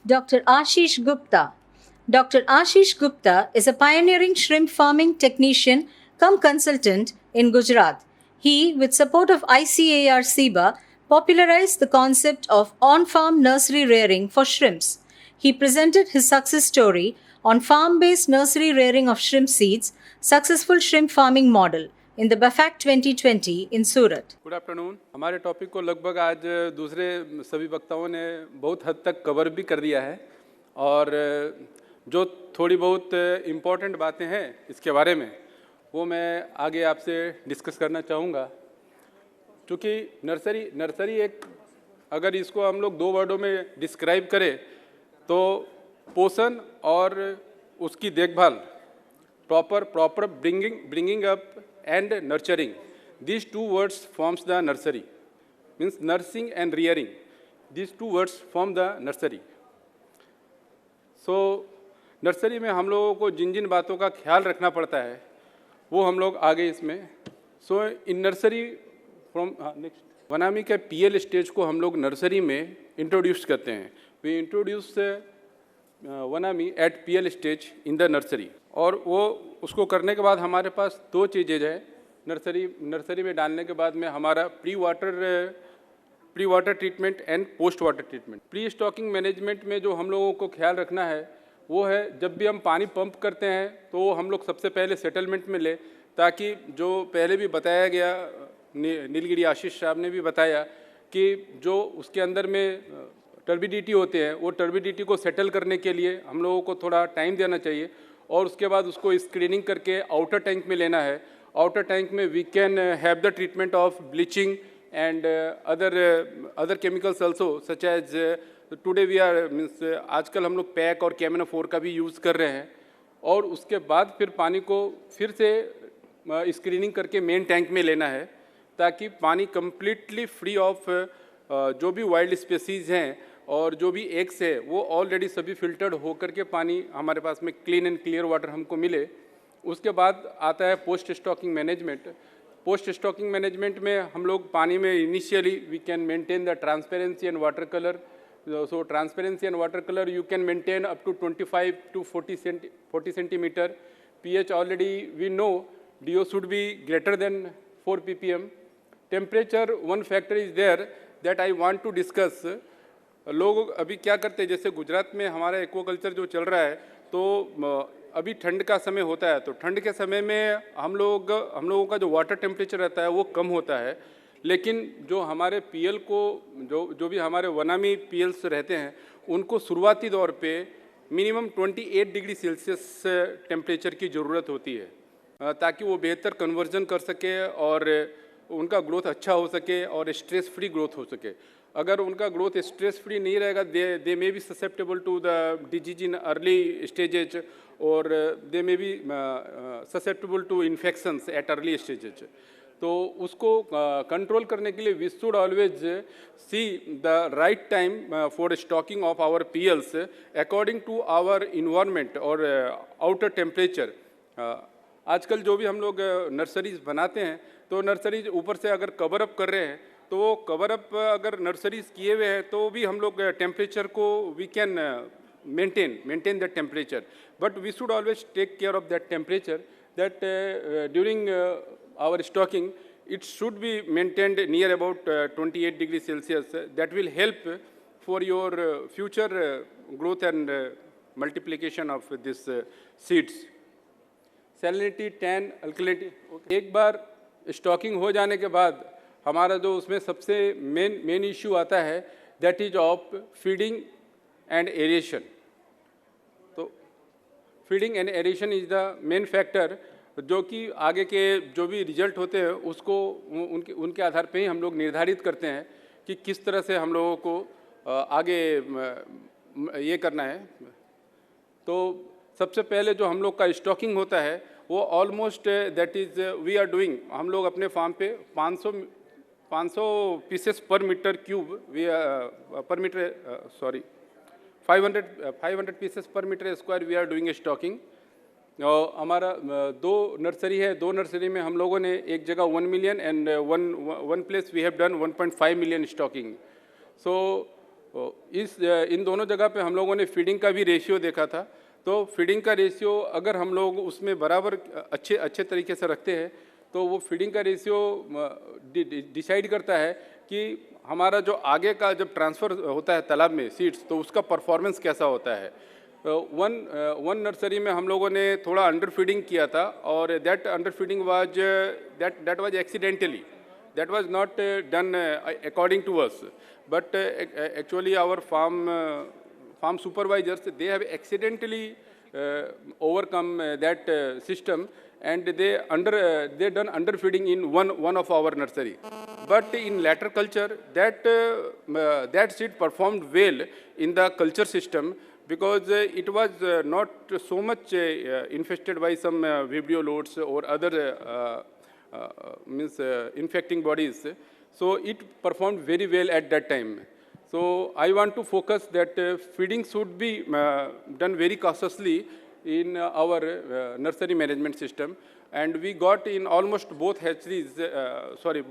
Dr. Ashish Gupta. Dr. Ashish Gupta is a pioneering shrimp farming technician cum consultant in Gujarat. He, with support of ICAR SIBA, popularized the concept of on-farm nursery rearing for shrimps. He presented his success story on farm-based nursery rearing of shrimp seeds, successful shrimp farming model in the BAFAC 2020 in Surat. Good afternoon. हमारे topic को लगभग आज दूसरे सभी वक्ताओं ने बहुत हद तक कवर भी कर दिया है और जो थोड़ी बहुत इम्पॉर्टेंट बातें हैं इसके बारे में वो मैं आगे आपसे डिस्कस करना चाहूँगा। क्योंकि नर्सरी एक अगर इसको हम लोग दो वर्डों में डिस्क्राइब करें तो पोषण और उसकी देखभाल proper bringing up and nurturing. These two words forms the nursery. Means nursing and rearing. These two words form the nursery. So nursery में हम लोगों को जिन जिन बातों का ख्याल रखना पड़ता है वो हम लोग आगे इसमें इन नर्सरी फ्रॉम नेक्स्ट वनामी के पीएल स्टेज को हम लोग नर्सरी में इंट्रोड्यूस करते हैं। We introduce vannamei at PL stage in the nursery और वो उसको करने के बाद हमारे पास दो चीज़ें हैं नर्सरी में डालने के बाद में हमारा pre water treatment and post water treatment. Pre stocking management में जो हम लोगों को ख्याल रखना है वो है जब भी हम पानी पंप करते हैं तो हम लोग सबसे पहले सेटलमेंट में ले ताकि जो पहले भी बताया गया नीलगिरी आशीष साहब ने भी बताया कि जो उसके अंदर में टर्बिडिटी होते हैं वो टर्बिडिटी को सेटल करने के लिए हम लोगों को थोड़ा टाइम देना चाहिए और उसके बाद उसको स्क्रीनिंग करके आउटर टैंक में लेना है। आउटर टैंक में we can have the treatment of bleaching and other chemicals also such as today we are means आजकल हम लोग पैक और कैमिनोफोर का भी यूज़ कर रहे हैं और उसके बाद फिर पानी को फिर से स्क्रीनिंग करके मेन टैंक में लेना है ताकि पानी कम्प्लीटली फ्री ऑफ जो भी वाइल्ड स्पेसीज़ हैं और जो भी एग्स है वो ऑलरेडी सभी फिल्टर्ड होकर के पानी हमारे पास में क्लीन एंड क्लियर वाटर हमको मिले। उसके बाद आता है post stocking management. Post stocking management में हम लोग पानी में initially we can maintain the transparency and water colour. So transparency and water colour you can maintain up to 25 to 40 centimetre. pH already we know DO should be greater than 4 ppm. Temperature one factor is there that I want to discuss. लोग अभी क्या करते हैं जैसे गुजरात में हमारा aquaculture जो चल रहा है तो अभी ठंड का समय होता है तो ठंड के समय में हम लोगों का जो वाटर टेम्परेचर रहता है वो कम होता है लेकिन जो हमारे पीएल को जो भी हमारे वनामी पीएल्स रहते हैं उनको शुरुआती दौर पे मिनिमम 28 डिग्री सेल्सियस टेम्परेचर की ज़रूरत होती है ताकि वो बेहतर कन्वर्जन कर सके और उनका ग्रोथ अच्छा हो सके और स्ट्रेस फ्री ग्रोथ हो सके। अगर उनका ग्रोथ स्ट्रेस फ्री नहीं रहेगा they may be susceptible to the disease in early stages और they may be susceptible to infections at early stages. तो उसको कंट्रोल करने के लिए we should always see the right time for stocking of our PLs according to our environment और outer temperature. आजकल जो भी हम लोग नर्सरीज बनाते हैं तो नर्सरीज ऊपर से अगर कवर अप कर रहे हैं तो वो कवर अप अगर नर्सरीज किए हुए हैं तो भी हम लोग टेम्परेचर को we can maintain that temperature but we should always take care of that temperature that during our stocking it should be maintained near about 28 degrees Celsius. That will help for your future growth and multiplication of this seeds. Salinity, tan, alkalinity. एक बार stocking हो जाने के बाद हमारा जो उसमें सबसे main issue आता है that is of feeding and aeration. तो feeding and aeration is the main factor जो कि आगे के जो भी रिजल्ट होते हैं उसको उनके आधार पे ही हम लोग निर्धारित करते हैं कि किस तरह से हम लोगों को आगे ये करना है। तो सबसे पहले जो हम लोग का स्टॉकिंग होता है वो almost that is we are doing हम लोग अपने फार्म पे 500 pieces per metre cube per metre 500 pieces per metre square we are doing stocking. हमारा दो नर्सरी है, दो नर्सरी में हम लोगों ने एक जगह 1 million and one place we have done 1.5 million stocking. So इन दोनों जगह पे हम लोगों ने फीडिंग का भी रेशियो देखा था। तो फीडिंग का रेशियो अगर हम लोग उसमें बराबर अच्छे तरीके से रखते हैं तो वो फीडिंग का रेशियो डिसाइड करता है कि हमारा जो आगे का जब ट्रांसफ़र होता है तालाब में सीड्स, तो उसका परफॉर्मेंस कैसा होता है। वन नर्सरी में हम लोगों ने थोड़ा अंडर फीडिंग किया था और that under feeding was that was accidentally, that was not done according to us, but actually our farm supervisors, they have accidentally overcome that system, and they done underfeeding in one of our nursery. But in latter culture, that seed performed well in the culture system, because it was not so much infested by some vibrio loads or other infecting bodies. So it performed very well at that time. So I want to focus that feeding should be done very cautiously in our nursery management system, and we got in almost both hatcheries,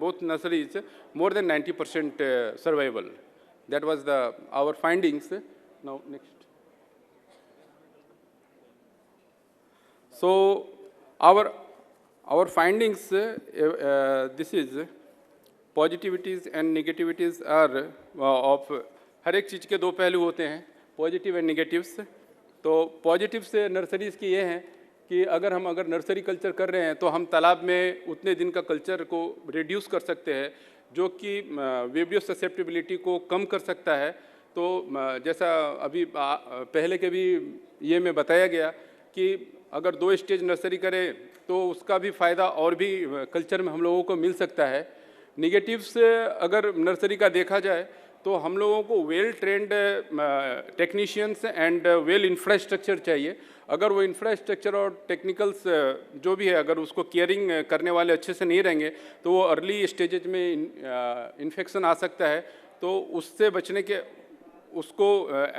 both nurseries, more than 90% survival. That was our findings. Now next. So our findings, this is positivities and negativities are of, हर एक चीज़ के दो पहलू होते हैं, positive and negatives. तो positive से नर्सरीज़ की ये हैं कि अगर नर्सरी कल्चर कर रहे हैं तो हम तालाब में उतने दिन का कल्चर को रिड्यूस कर सकते हैं, जो कि विब्रियो ससेप्टिबिलिटी को कम कर सकता है। तो जैसा अभी पहले के भी ये में बताया गया कि अगर 2 स्टेज नर्सरी करें तो उसका भी फ़ायदा और भी कल्चर में हम लोगों को मिल सकता है। निगेटिव्स अगर नर्सरी का देखा जाए तो हम लोगों को well trained technicians and well infrastructure चाहिए। अगर वो इंफ्रास्ट्रक्चर और टेक्निकल्स जो भी है, अगर उसको केयरिंग करने वाले अच्छे से नहीं रहेंगे तो वो अर्ली स्टेजेज में इन्फेक्शन आ सकता है। तो उससे बचने के, उसको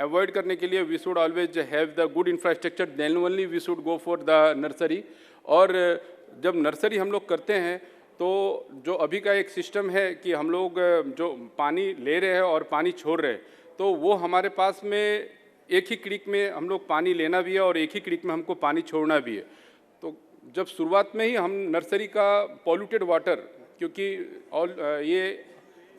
अवॉइड करने के लिए we should always have the good infrastructure, then only we should go for the nursery. और जब नर्सरी हम लोग करते हैं तो जो अभी का एक सिस्टम है कि हम लोग जो पानी ले रहे हैं और पानी छोड़ रहे हैं, तो वो हमारे पास में एक ही क्रीक में हम लोग पानी लेना भी है और एक ही क्रीक में हमको पानी छोड़ना भी है। तो जब शुरुआत में ही हम नर्सरी का पॉल्यूटेड वाटर, क्योंकि ये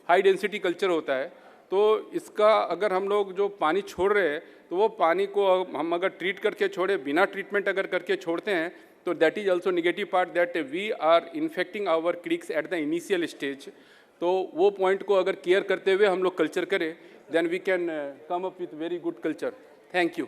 हाई डेंसिटी कल्चर होता है, तो इसका अगर हम लोग जो पानी छोड़ रहे हैं तो वो पानी को हम अगर ट्रीट करके छोड़े, बिना ट्रीटमेंट अगर करके छोड़ते हैं, तो that is also negative part, that we are infecting our creeks at the initial stage. तो वो पॉइंट को अगर केयर करते हुए हम लोग कल्चर करें, then we can come up with very good culture. Thank you.